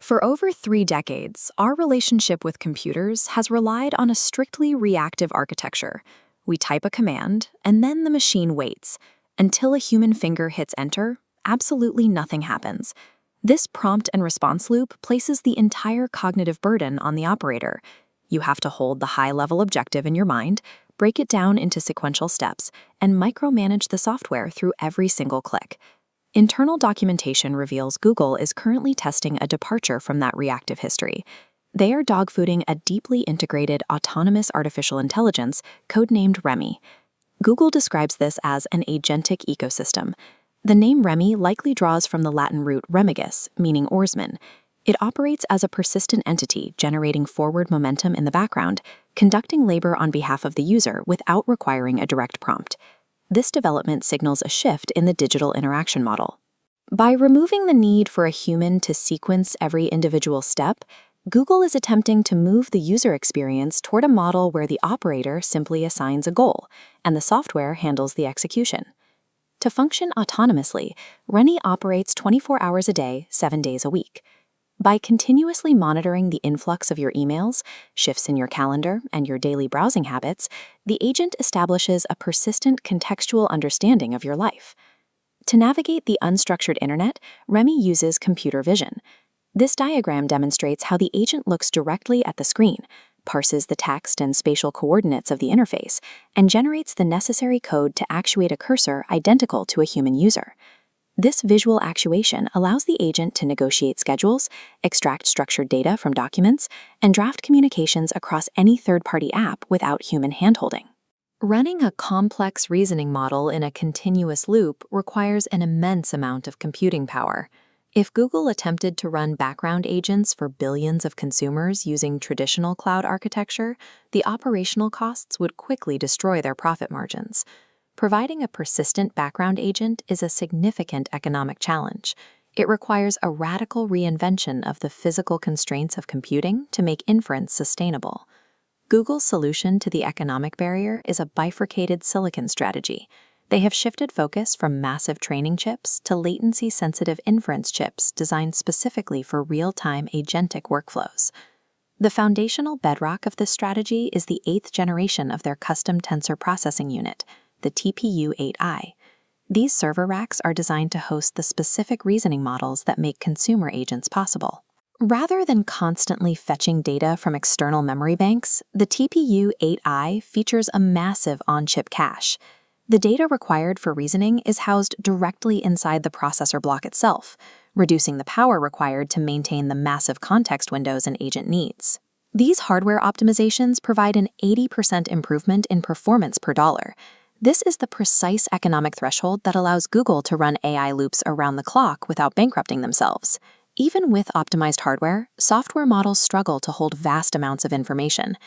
For over 3 decades, our relationship with computers has relied on a strictly reactive architecture. We type a command, and then the machine waits. Until a human finger hits enter, absolutely nothing happens. This prompt and response loop places the entire cognitive burden on the operator. You have to hold the high-level objective in your mind, break it down into sequential steps, and micromanage the software through every single click. Internal documentation reveals Google is currently testing a departure from that reactive history. They are dogfooding a deeply integrated autonomous artificial intelligence, codenamed Remy. Google describes this as an agentic ecosystem. The name Remy likely draws from the Latin root remigus, meaning oarsman. It operates as a persistent entity, generating forward momentum in the background, conducting labor on behalf of the user without requiring a direct prompt. This development signals a shift in the digital interaction model. By removing the need for a human to sequence every individual step, Google is attempting to move the user experience toward a model where the operator simply assigns a goal, and the software handles the execution. To function autonomously, Remy operates 24 hours a day, 7 days a week. By continuously monitoring the influx of your emails, shifts in your calendar, and your daily browsing habits, the agent establishes a persistent contextual understanding of your life. To navigate the unstructured internet, Remy uses computer vision. This diagram demonstrates how the agent looks directly at the screen, parses the text and spatial coordinates of the interface, and generates the necessary code to actuate a cursor identical to a human user. This visual actuation allows the agent to negotiate schedules, extract structured data from documents, and draft communications across any third-party app without human handholding. Running a complex reasoning model in a continuous loop requires an immense amount of computing power. If Google attempted to run background agents for billions of consumers using traditional cloud architecture, the operational costs would quickly destroy their profit margins. Providing a persistent background agent is a significant economic challenge. It requires a radical reinvention of the physical constraints of computing to make inference sustainable. Google's solution to the economic barrier is a bifurcated silicon strategy. They have shifted focus from massive training chips to latency-sensitive inference chips designed specifically for real-time agentic workflows. The foundational bedrock of this strategy is the 8th generation of their custom tensor processing unit, the TPU-8i. These server racks are designed to host the specific reasoning models that make consumer agents possible. Rather than constantly fetching data from external memory banks, the TPU-8i features a massive on-chip cache. The data required for reasoning is housed directly inside the processor block itself, reducing the power required to maintain the massive context windows an agent needs. These hardware optimizations provide an 80% improvement in performance per dollar. This is the precise economic threshold that allows Google to run AI loops around the clock without bankrupting themselves. Even with optimized hardware, software models struggle to hold vast amounts of information.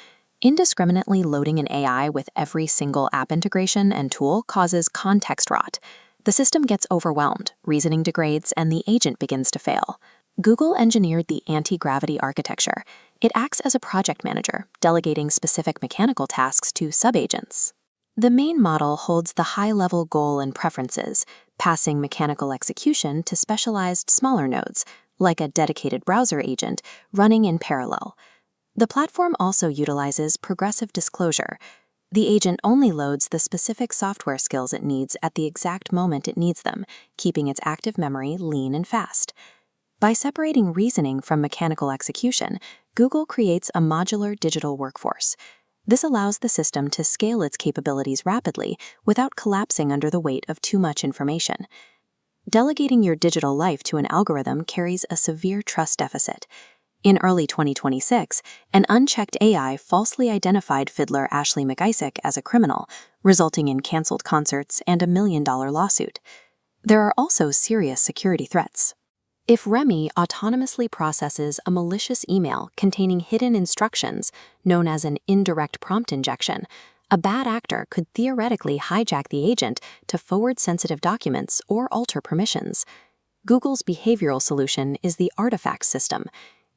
Indiscriminately loading an AI with every single app integration and tool causes context rot. The system gets overwhelmed, reasoning degrades, and the agent begins to fail. Google engineered the anti-gravity architecture. It acts as a project manager, delegating specific mechanical tasks to subagents. The main model holds the high-level goal and preferences, passing mechanical execution to specialized smaller nodes, like a dedicated browser agent, running in parallel. The platform also utilizes progressive disclosure. The agent only loads the specific software skills it needs at the exact moment it needs them, keeping its active memory lean and fast. By separating reasoning from mechanical execution, Google creates a modular digital workforce. This allows the system to scale its capabilities rapidly without collapsing under the weight of too much information. Delegating your digital life to an algorithm carries a severe trust deficit. In early 2026, an unchecked AI falsely identified fiddler Ashley McIsaac as a criminal, resulting in canceled concerts and a $1 million lawsuit. There are also serious security threats. If Remy autonomously processes a malicious email containing hidden instructions, known as an indirect prompt injection, a bad actor could theoretically hijack the agent to forward sensitive documents or alter permissions. Google's behavioral solution is the artifact system.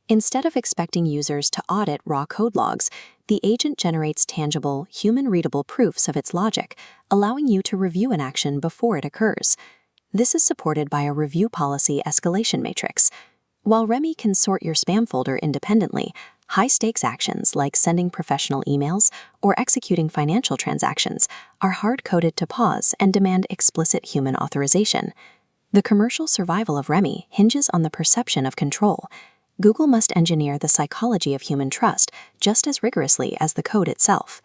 Instead of expecting users to audit raw code logs, the agent generates tangible, human-readable proofs of its logic, allowing you to review an action before it occurs. This is supported by a review policy escalation matrix. While Remy can sort your spam folder independently, high-stakes actions like sending professional emails or executing financial transactions are hard-coded to pause and demand explicit human authorization. The commercial survival of Remy hinges on the perception of control. Google must engineer the psychology of human trust just as rigorously as the code itself.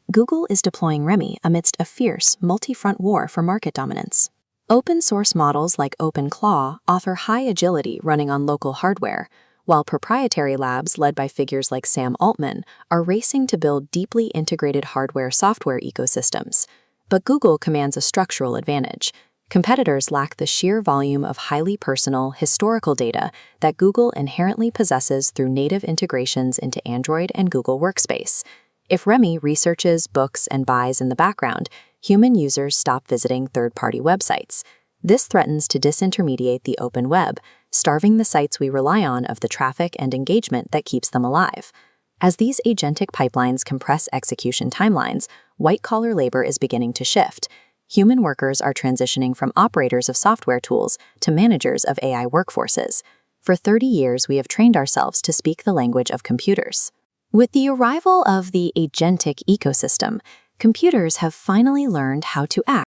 Google is deploying Remy amidst a fierce, multi-front war for market dominance. Open-source models like OpenClaw offer high agility running on local hardware, while proprietary labs led by figures like Sam Altman are racing to build deeply integrated hardware-software ecosystems. But Google commands a structural advantage. Competitors lack the sheer volume of highly personal, historical data that Google inherently possesses through native integrations into Android and Google Workspace. If Remy researches, books, and buys in the background, human users stop visiting third-party websites. This threatens to disintermediate the open web, starving the sites we rely on of the traffic and engagement that keeps them alive. As these agentic pipelines compress execution timelines, white-collar labor is beginning to shift. Human workers are transitioning from operators of software tools to managers of AI workforces. For 30 years, we have trained ourselves to speak the language of computers. With the arrival of the agentic ecosystem, computers have finally learned how to act